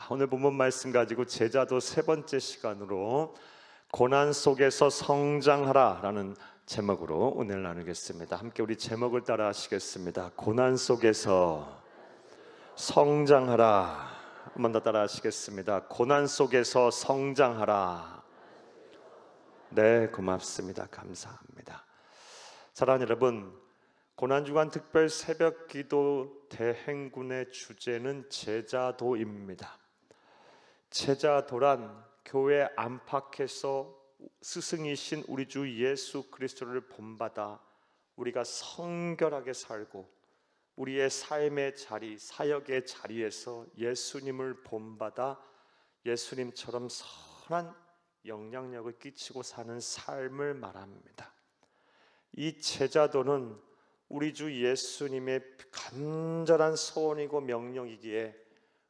오늘 본문 말씀 가지고 제자도 세 번째 시간으로 고난 속에서 성장하라 라는 제목으로 오늘 나누겠습니다. 함께 우리 제목을 따라 하시겠습니다. 고난 속에서 성장하라. 한 번 더 따라 하시겠습니다. 고난 속에서 성장하라. 네, 고맙습니다. 감사합니다. 사랑하는 여러분, 고난주간 특별 새벽기도 대행군의 주제는 제자도입니다. 제자도란 교회 안팎에서 스승이신 우리 주 예수 그리스도를 본받아 우리가 성결하게 살고 우리의 삶의 자리, 사역의 자리에서 예수님을 본받아 예수님처럼 선한 영향력을 끼치고 사는 삶을 말합니다. 이 제자도는 우리 주 예수님의 간절한 소원이고 명령이기에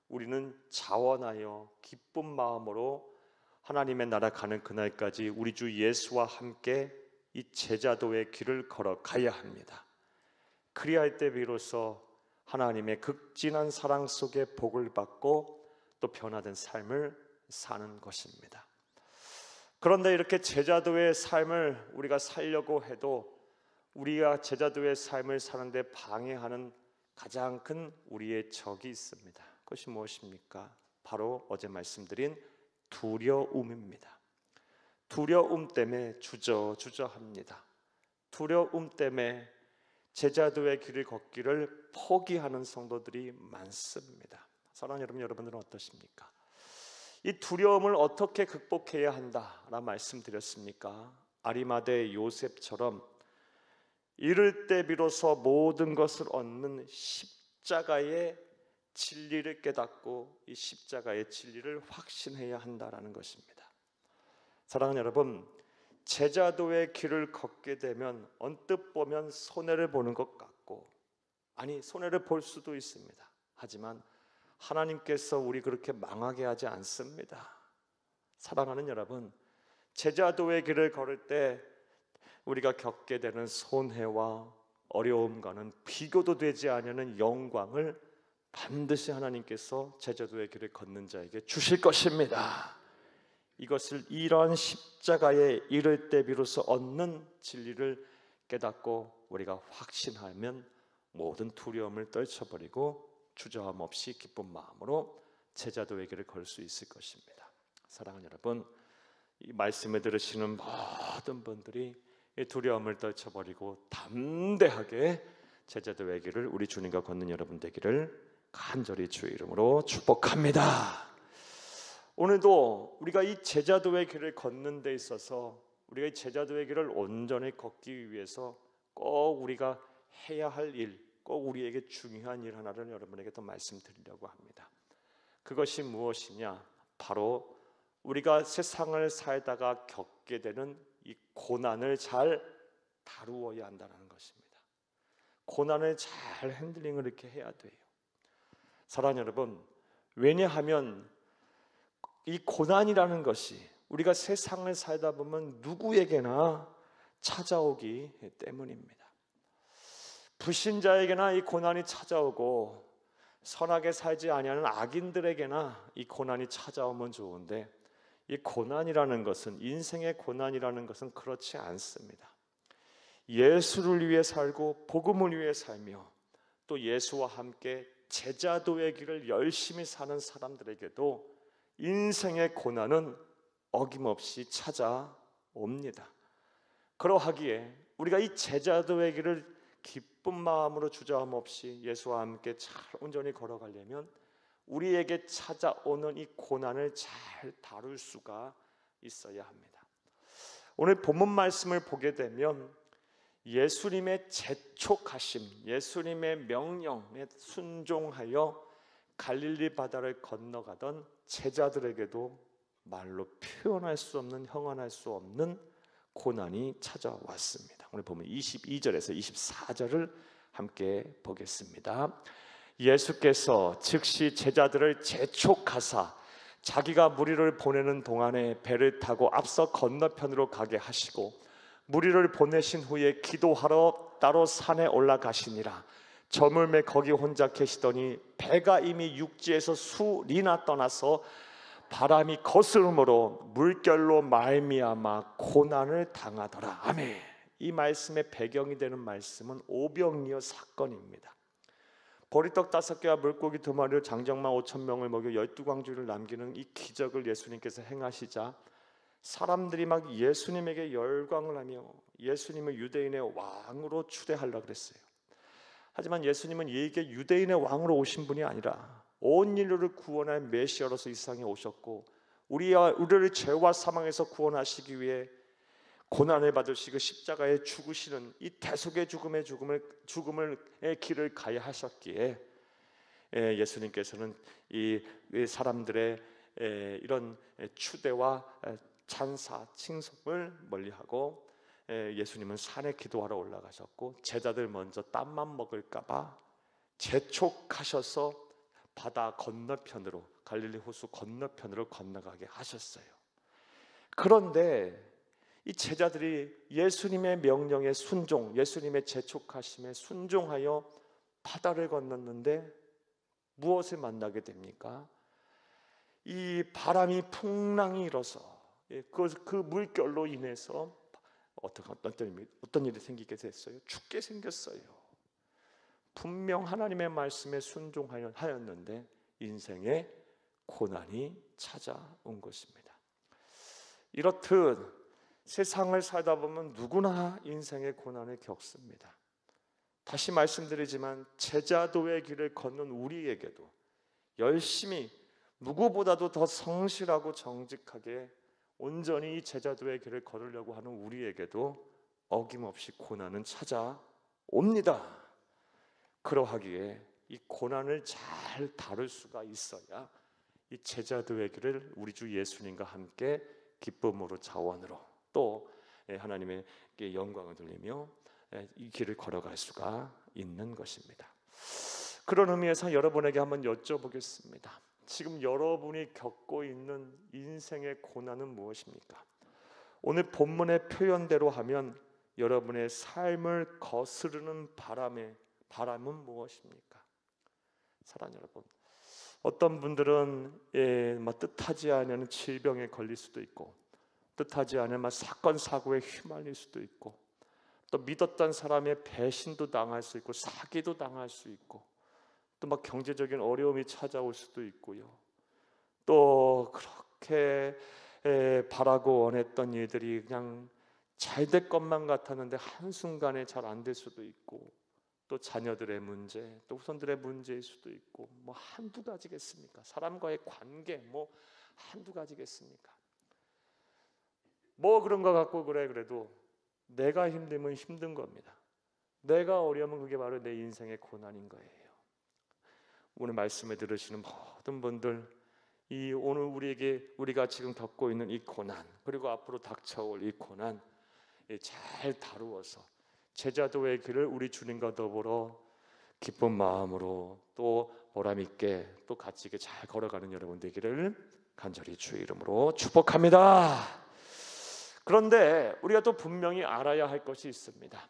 우리는 자원하여 기쁜 마음으로 하나님의 나라 가는 그날까지 우리 주 예수와 함께 이 제자도의 길을 걸어가야 합니다. 그리할 때 비로소 하나님의 극진한 사랑 속에 복을 받고 또 변화된 삶을 사는 것입니다. 그런데 이렇게 제자도의 삶을 우리가 살려고 해도 우리가 제자도의 삶을 사는데 방해하는 가장 큰 우리의 적이 있습니다. 그것이 무엇입니까? 바로 어제 말씀드린 두려움입니다. 두려움 때문에 주저합니다. 두려움 때문에 제자도의 길을 걷기를 포기하는 성도들이 많습니다. 사랑하는 여러분, 여러분들은 어떠십니까? 이 두려움을 어떻게 극복해야 한다라는 말씀드렸습니까? 아리마대 요셉처럼 이를 때 비로소 모든 것을 얻는 십자가의 진리를 깨닫고 이 십자가의 진리를 확신해야 한다라는 것입니다. 사랑하는 여러분, 제자도의 길을 걷게 되면 언뜻 보면 손해를 보는 것 같고, 아니 손해를 볼 수도 있습니다. 하지만 하나님께서 우리 그렇게 망하게 하지 않습니다. 사랑하는 여러분, 제자도의 길을 걸을 때 우리가 겪게 되는 손해와 어려움과는 비교도 되지 않는 영광을 반드시 하나님께서 제자도의 길을 걷는 자에게 주실 것입니다. 이것을 이러한 십자가에 이를 때 비로소 얻는 진리를 깨닫고 우리가 확신하면 모든 두려움을 떨쳐버리고 주저함 없이 기쁜 마음으로 제자도의 길을 걸 수 있을 것입니다. 사랑하는 여러분, 이 말씀을 들으시는 모든 분들이 이 두려움을 떨쳐버리고 담대하게 제자도의 길을 우리 주님과 걷는 여러분 되기를 간절히 주의 이름으로 축복합니다. 오늘도 우리가 이 제자도의 길을 걷는 데 있어서 우리가 이 제자도의 길을 온전히 걷기 위해서 꼭 우리가 해야 할 일, 꼭 우리에게 중요한 일 하나를 여러분에게 더 말씀드리려고 합니다. 그것이 무엇이냐? 바로 우리가 세상을 살다가 겪게 되는 이 고난을 잘 다루어야 한다는 것입니다. 고난을 잘 핸들링을 이렇게 해야 돼요. 사랑하는 여러분, 왜냐하면 이 고난이라는 것이 우리가 세상을 살다 보면 누구에게나 찾아오기 때문입니다. 불신자에게나 이 고난이 찾아오고 선하게 살지 아니하는 악인들에게나 이 고난이 찾아오면 좋은데, 이 고난이라는 것은, 인생의 고난이라는 것은 그렇지 않습니다. 예수를 위해 살고 복음을 위해 살며 또 예수와 함께 제자도의 길을 열심히 사는 사람들에게도 인생의 고난은 어김없이 찾아옵니다. 그러하기에 우리가 이 제자도의 길을 기쁜 마음으로 주저함 없이 예수와 함께 잘 온전히 걸어가려면 우리에게 찾아오는 이 고난을 잘 다룰 수가 있어야 합니다. 오늘 본문 말씀을 보게 되면 예수님의 재촉하심, 예수님의 명령에 순종하여 갈릴리 바다를 건너가던 제자들에게도 말로 표현할 수 없는, 형언할 수 없는 고난이 찾아왔습니다. 오늘 보면 22절에서 24절을 함께 보겠습니다. 예수께서 즉시 제자들을 재촉하사 자기가 무리를 보내는 동안에 배를 타고 앞서 건너편으로 가게 하시고 무리를 보내신 후에 기도하러 따로 산에 올라가시니라. 저물매 거기 혼자 계시더니 배가 이미 육지에서 수리나 떠나서 바람이 거스름으로 물결로 말미암아 고난을 당하더라. 아멘. 이 말씀의 배경이 되는 말씀은 오병이어 사건입니다. 보리떡 5개와 물고기 2마리로 장정만 5,000명을 먹여 12광주를 남기는 이 기적을 예수님께서 행하시자 사람들이 막 예수님에게 열광을 하며 예수님을 유대인의 왕으로 추대하려고 그랬어요. 하지만 예수님은 이게 유대인의 왕으로 오신 분이 아니라 온 인류를 구원할 메시아로서 이 세상에 오셨고 우리를 죄와 사망에서 구원하시기 위해 고난을 받으시고 십자가에 죽으시는 이 대속의 죽음의 길을 가야 하셨기에 예수님께서는 이 사람들의 이런 추대와 찬사, 칭송을 멀리하고 예수님은 산에 기도하러 올라가셨고 제자들 먼저 땀만 먹을까봐 재촉하셔서 바다 건너편으로 갈릴리 호수 건너편으로 건너가게 하셨어요. 그런데 이 제자들이 예수님의 명령에 순종, 예수님의 재촉하심에 순종하여 바다를 건넜는데 무엇을 만나게 됩니까? 이 바람이 풍랑이 일어서 그 물결로 인해서 어떤 일이 생기게 됐어요? 죽게 생겼어요. 분명 하나님의 말씀에 순종하였는데 인생에 고난이 찾아온 것입니다. 이렇듯 세상을 살다 보면 누구나 인생의 고난을 겪습니다. 다시 말씀드리지만 제자도의 길을 걷는 우리에게도 열심히 누구보다도 더 성실하고 정직하게 온전히 제자도의 길을 걸으려고 하는 우리에게도 어김없이 고난은 찾아옵니다. 그러하기에 이 고난을 잘 다룰 수가 있어야 이 제자도의 길을 우리 주 예수님과 함께 기쁨으로 자원으로 또 하나님께 영광을 돌리며 이 길을 걸어갈 수가 있는 것입니다. 그런 의미에서 여러분에게 한번 여쭤보겠습니다. 지금 여러분이 겪고 있는 인생의 고난은 무엇입니까? 오늘 본문의 표현대로 하면 여러분의 삶을 거스르는 바람은 무엇입니까? 사랑하는 여러분, 어떤 분들은 뜻하지 않은 질병에 걸릴 수도 있고 뜻하지 않은 사건 사고에 휘말릴 수도 있고 또 믿었던 사람의 배신도 당할 수 있고 사기도 당할 수 있고 또 경제적인 어려움이 찾아올 수도 있고요. 또 그렇게 바라고 원했던 일들이 그냥 잘 될 것만 같았는데 한순간에 잘 안 될 수도 있고 또 자녀들의 문제, 또 후손들의 문제일 수도 있고 한두 가지겠습니까? 사람과의 관계 한두 가지겠습니까? 그런 거 갖고 그래도 내가 힘들면 힘든 겁니다. 내가 어려우면 그게 바로 내 인생의 고난인 거예요. 오늘 말씀을 들으시는 모든 분들, 오늘 우리가 지금 겪고 있는 이 고난, 그리고 앞으로 닥쳐올 이 고난 잘 다루어서 제자도의 길을 우리 주님과 더불어 기쁜 마음으로 또 보람 있게 또 같이 잘 걸어가는 여러분 되기를 간절히 주의 이름으로 축복합니다. 그런데 우리가 또 분명히 알아야 할 것이 있습니다.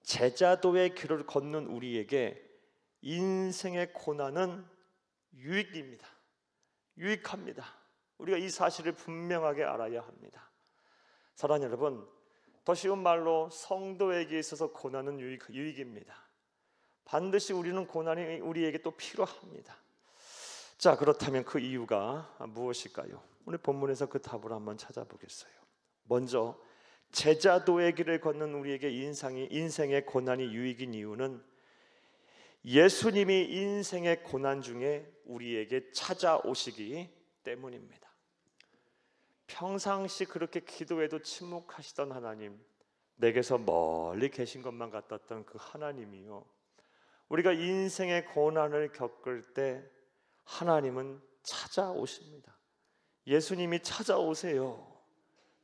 제자도의 길을 걷는 우리에게 인생의 고난은 유익입니다. 유익합니다. 우리가 이 사실을 분명하게 알아야 합니다. 사랑하는 여러분, 더 쉬운 말로 성도에게 있어서 고난은 유익입니다. 반드시 우리는 고난이 우리에게 또 필요합니다. 자, 그렇다면 그 이유가 무엇일까요? 오늘 본문에서 그 답을 한번 찾아보겠어요. 먼저 제자도의 길을 걷는 우리에게 인생의 고난이 유익인 이유는 예수님이 인생의 고난 중에 우리에게 찾아오시기 때문입니다. 평상시 그렇게 기도해도 침묵하시던 하나님, 내게서 멀리 계신 것만 같았던 그 하나님이요, 우리가 인생의 고난을 겪을 때 하나님은 찾아오십니다. 예수님이 찾아오세요.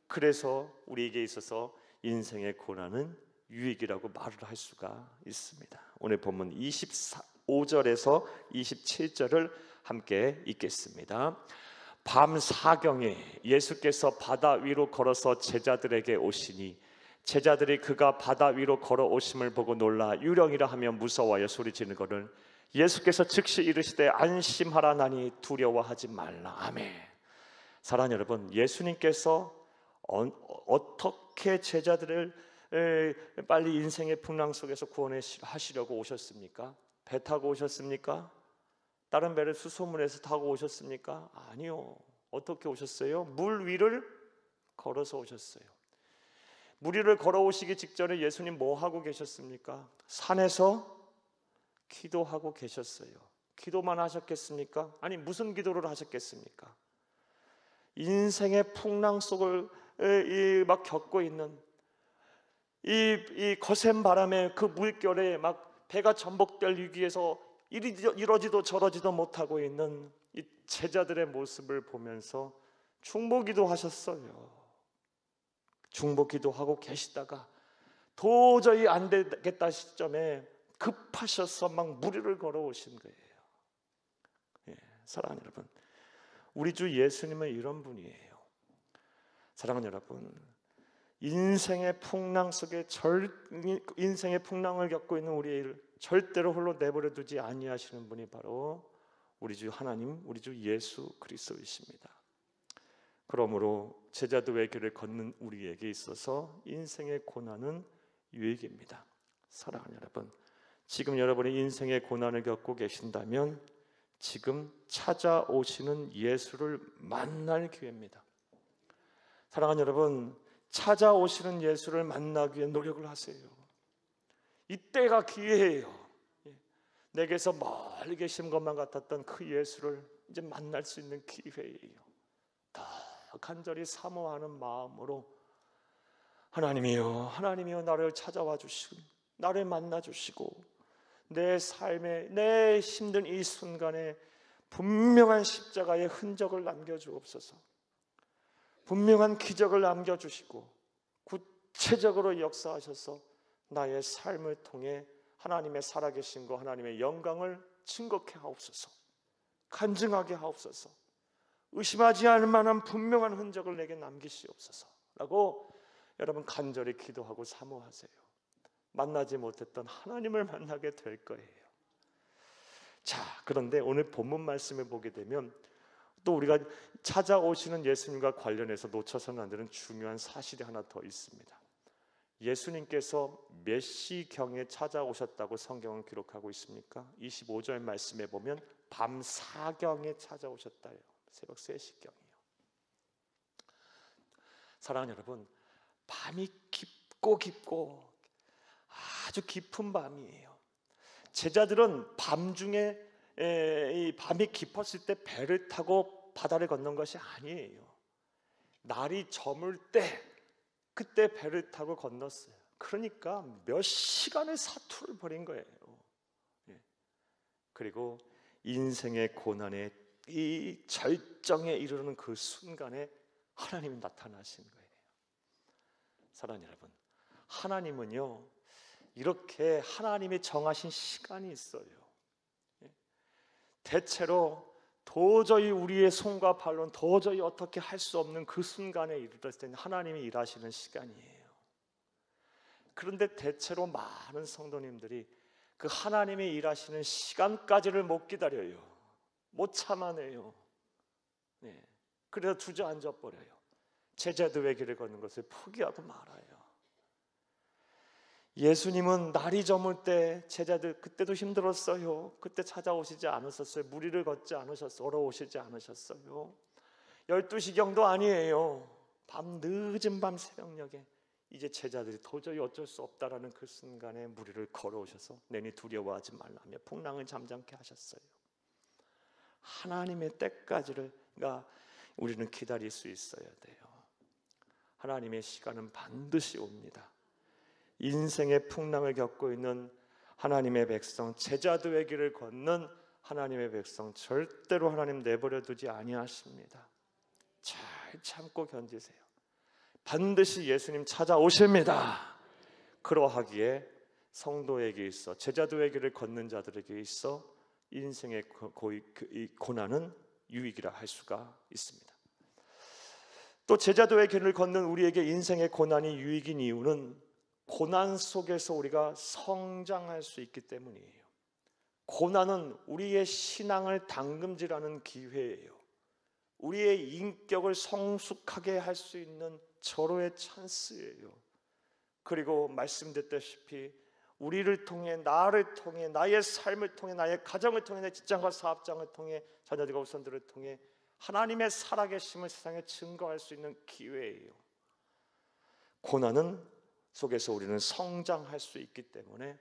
그래서 우리에게 있어서 인생의 고난은 유익이라고 말을 할 수가 있습니다. 오늘 본문 25절에서 27절을 함께 읽겠습니다. 밤 사경에 예수께서 바다 위로 걸어서 제자들에게 오시니 제자들이 그가 바다 위로 걸어오심을 보고 놀라 유령이라 하며 무서워하여 소리지는 것을 예수께서 즉시 이르시되 안심하라 나니 두려워하지 말라. 아멘. 사랑하는 여러분, 예수님께서 어떻게 제자들을 빨리 인생의 풍랑 속에서 구원하시려고 오셨습니까? 배 타고 오셨습니까? 다른 배를 수소문해서 타고 오셨습니까? 아니요. 어떻게 오셨어요? 물 위를 걸어서 오셨어요. 물 위를 걸어오시기 직전에 예수님 뭐 하고 계셨습니까? 산에서 기도하고 계셨어요. 기도만 하셨겠습니까? 아니 무슨 기도를 하셨겠습니까? 인생의 풍랑 속을 막 겪고 있는 이 거센 바람에 그 물결에 막 배가 전복될 위기에서 이러지도 저러지도 못하고 있는 이 제자들의 모습을 보면서 중보기도 하셨어요. 중보기도 하고 계시다가 도저히 안 되겠다 시점에 급하셔서 막 물 위를 걸어오신 거예요. 예, 사랑하는 여러분, 우리 주 예수님은 이런 분이에요. 사랑하는 여러분, 인생의 풍랑 속에 인생의 풍랑을 겪고 있는 우리를 절대로 홀로 내버려 두지 아니하시는 분이 바로 우리 주 하나님, 우리 주 예수 그리스도이십니다. 그러므로 제자도의 길을 걷는 우리에게 있어서 인생의 고난은 유익입니다. 사랑하는 여러분, 지금 여러분이 인생의 고난을 겪고 계신다면 지금 찾아오시는 예수를 만날 기회입니다. 사랑하는 여러분, 찾아오시는 예수를 만나기 위해 노력을 하세요. 이때가 기회예요. 내게서 멀리 계신 것만 같았던 그 예수를 이제 만날 수 있는 기회예요. 더 간절히 사모하는 마음으로 하나님이여 나를 찾아와 주시고 나를 만나 주시고 내 삶에 내 힘든 이 순간에 분명한 십자가의 흔적을 남겨주옵소서. 분명한 기적을 남겨주시고 구체적으로 역사하셔서 나의 삶을 통해 하나님의 살아계신 것, 하나님의 영광을 증거케 하옵소서. 간증하게 하옵소서. 의심하지 않을 만한 분명한 흔적을 내게 남기시옵소서 라고 여러분 간절히 기도하고 사모하세요. 만나지 못했던 하나님을 만나게 될 거예요. 자, 그런데 오늘 본문 말씀을 보게 되면 또 우리가 찾아오시는 예수님과 관련해서 놓쳐서는 안 되는 중요한 사실이 하나 더 있습니다. 예수님께서 몇 시경에 찾아오셨다고 성경은 기록하고 있습니까? 25절 말씀에 보면 밤 4경에 찾아오셨다요. 새벽 3시경이요. 사랑하는 여러분, 밤이 깊고 아주 깊은 밤이에요. 제자들은 밤중에 이 밤이 깊었을 때 배를 타고 바다를 건넌 것이 아니에요. 날이 저물 때 그때 배를 타고 건넜어요. 그러니까 몇 시간의 사투를 벌인 거예요. 그리고 인생의 고난의 이 절정에 이르는 그 순간에 하나님이 나타나신 거예요. 사랑하는 여러분, 하나님은요 이렇게 하나님이 정하신 시간이 있어요. 대체로 도저히 우리의 손과 발로는 도저히 어떻게 할 수 없는 그 순간에 이르렀을 때는 하나님이 일하시는 시간이에요. 그런데 대체로 많은 성도님들이 그 하나님이 일하시는 시간까지를 못 기다려요. 못 참아내요. 그래서 주저앉아 버려요. 제자도의 길을 걷는 것을 포기하고 말아요. 예수님은 날이 저물 때 제자들 그때도 힘들었어요. 그때 찾아오시지 않으셨어요. 무리를 걷지 않으셨어요. 걸어오시지 않으셨어요. 12시경도 아니에요. 밤 늦은 밤 새벽녘에 이제 제자들이 도저히 어쩔 수 없다라는 그 순간에 무리를 걸어오셔서 내니 두려워하지 말라며 풍랑을 잠잠케 하셨어요. 하나님의 때까지가 우리는 기다릴 수 있어야 돼요. 하나님의 시간은 반드시 옵니다. 인생의 풍랑을 겪고 있는 하나님의 백성, 제자도의 길을 걷는 하나님의 백성 절대로 하나님 내버려 두지 아니하십니다. 잘 참고 견디세요. 반드시 예수님 찾아오십니다. 그러하기에 성도에게 있어 제자도의 길을 걷는 자들에게 있어 인생의 고난은 유익이라 할 수가 있습니다. 또 제자도의 길을 걷는 우리에게 인생의 고난이 유익인 이유는 고난 속에서 우리가 성장할 수 있기 때문이에요. 고난은 우리의 신앙을 담금질하는 기회예요. 우리의 인격을 성숙하게 할 수 있는 절호의 찬스예요. 그리고 말씀드렸다시피 우리를 통해, 나를 통해, 나의 삶을 통해, 나의 가정을 통해, 내 직장과 사업장을 통해, 자녀들과 우선들을 통해 하나님의 살아계심을 세상에 증거할 수 있는 기회예요. 고난은 속에서 우리는 성장할 수 있기 때문에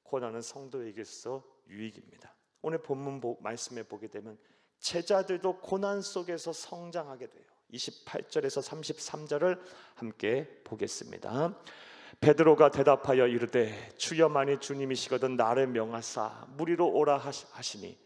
고난은 성도에게서 유익입니다. 오늘 본문 말씀에 보게 되면 제자들도 고난 속에서 성장하게 돼요. 28절에서 33절을 함께 보겠습니다. 베드로가 대답하여 이르되 주여만이 주님이시거든 나를 명하사 무리로 오라 하시니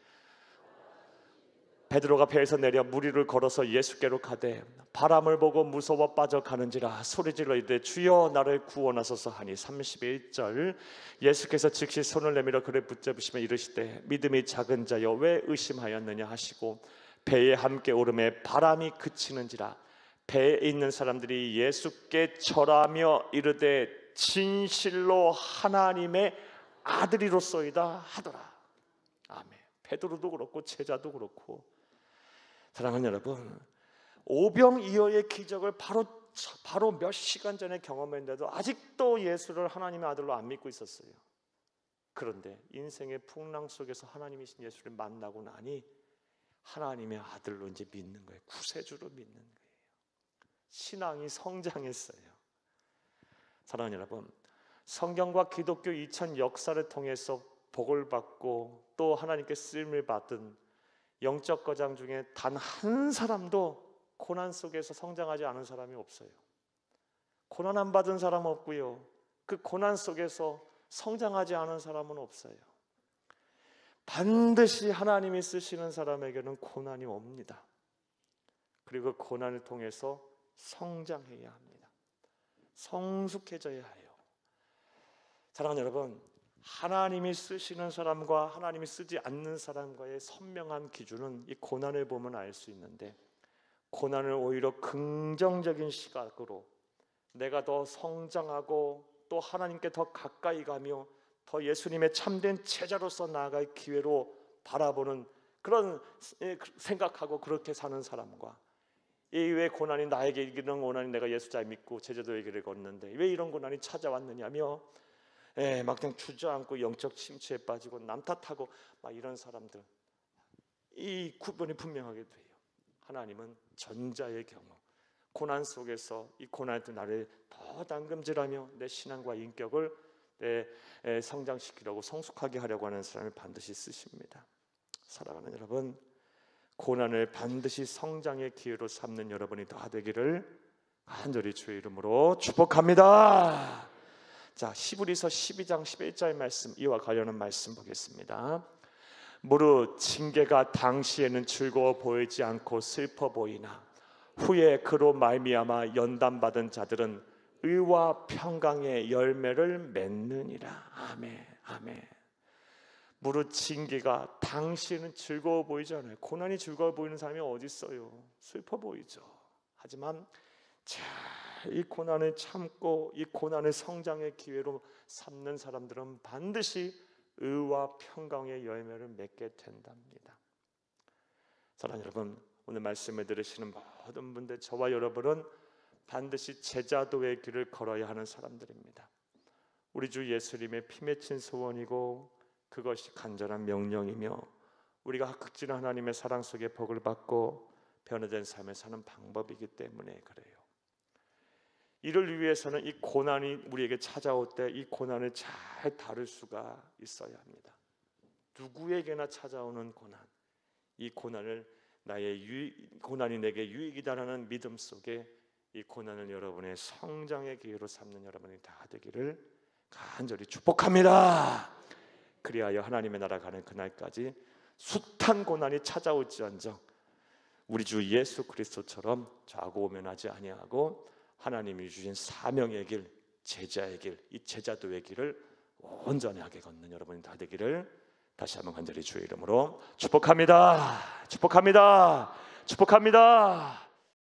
베드로가 배에서 내려 물 위를 걸어서 예수께로 가되 바람을 보고 무서워 빠져가는지라 소리질러 이르되 주여 나를 구원하소서 하니 31절 예수께서 즉시 손을 내밀어 그를 붙잡으시며 이르시되 믿음이 작은 자여 왜 의심하였느냐 하시고 배에 함께 오름에 바람이 그치는지라 배에 있는 사람들이 예수께 절하며 이르되 진실로 하나님의 아들이로소이다 하더라. 아멘. 베드로도 그렇고 제자도 그렇고 사랑하는 여러분, 오병이어의 기적을 바로 몇 시간 전에 경험했는데도 아직도 예수를 하나님의 아들로 안 믿고 있었어요. 그런데 인생의 풍랑 속에서 하나님이신 예수를 만나고 나니 하나님의 아들로 이제 믿는 거예요. 구세주로 믿는 거예요. 신앙이 성장했어요. 사랑하는 여러분, 성경과 기독교 2000 역사를 통해서 복을 받고 또 하나님께 쓰임을 받은 영적 거장 중에 단 한 사람도 고난 속에서 성장하지 않은 사람이 없어요. 고난 안 받은 사람 없고요. 그 고난 속에서 성장하지 않은 사람은 없어요. 반드시 하나님이 쓰시는 사람에게는 고난이 옵니다. 그리고 그 고난을 통해서 성장해야 합니다. 성숙해져야 해요. 사랑하는 여러분, 하나님이 쓰시는 사람과 하나님이 쓰지 않는 사람과의 선명한 기준은 이 고난을 보면 알 수 있는데, 고난을 오히려 긍정적인 시각으로 내가 더 성장하고 또 하나님께 더 가까이 가며 더 예수님의 참된 제자로서 나아갈 기회로 바라보는 그런 생각하고 그렇게 사는 사람과, 왜 고난이 나에게 이런 고난이 내가 예수 잘 믿고 제자도의 길을 걷는데 왜 이런 고난이 찾아왔느냐며 막 그냥 주저앉고 영적 침체에 빠지고 남 탓하고 막 이런 사람들, 이 구분이 분명하게 돼요. 하나님은 전자의 경우 고난 속에서 이 고난의 나를 더 담금질하며 내 신앙과 인격을 성장시키려고 성숙하게 하려고 하는 사람을 반드시 쓰십니다. 사랑하는 여러분, 고난을 반드시 성장의 기회로 삼는 여러분이 다 되기를 간절히 주의 이름으로 축복합니다. 자, 히브리서 12장 11절 말씀, 이와 관련한 말씀 보겠습니다. 무릇 징계가 당시에는 즐거워 보이지 않고 슬퍼 보이나 후에 그로 말미암아 연단받은 자들은 의와 평강의 열매를 맺느니라. 아멘, 아멘. 무릇 징계가 당시에는 즐거워 보이지 않아요. 고난이 즐거워 보이는 사람이 어디 있어요? 슬퍼 보이죠. 하지만 이 고난을 참고 이 고난을 성장의 기회로 삼는 사람들은 반드시 의와 평강의 열매를 맺게 된답니다. 사랑하는 여러분, 오늘 말씀을 들으시는 모든 분들, 저와 여러분은 반드시 제자도의 길을 걸어야 하는 사람들입니다. 우리 주 예수님의 피 맺힌 소원이고 그것이 간절한 명령이며 우리가 극진한 하나님의 사랑 속에 복을 받고 변화된 삶을 사는 방법이기 때문에 그래요. 이를 위해서는 이 고난이 우리에게 찾아올 때 이 고난을 잘 다룰 수가 있어야 합니다. 누구에게나 찾아오는 고난, 이 고난을 고난이 내게 유익이다라는 믿음 속에 이 고난을 여러분의 성장의 기회로 삼는 여러분이 다 되기를 간절히 축복합니다. 그리하여 하나님의 나라 가는 그날까지 숱한 고난이 찾아올지언정 우리 주 예수 그리스도처럼 좌고우면하지 아니하고 하나님이 주신 사명의 길, 제자의 길, 이 제자도의 길을 온전하게 걷는 여러분이 다 되기를 다시 한번 간절히 주의 이름으로 축복합니다. 축복합니다. 축복합니다.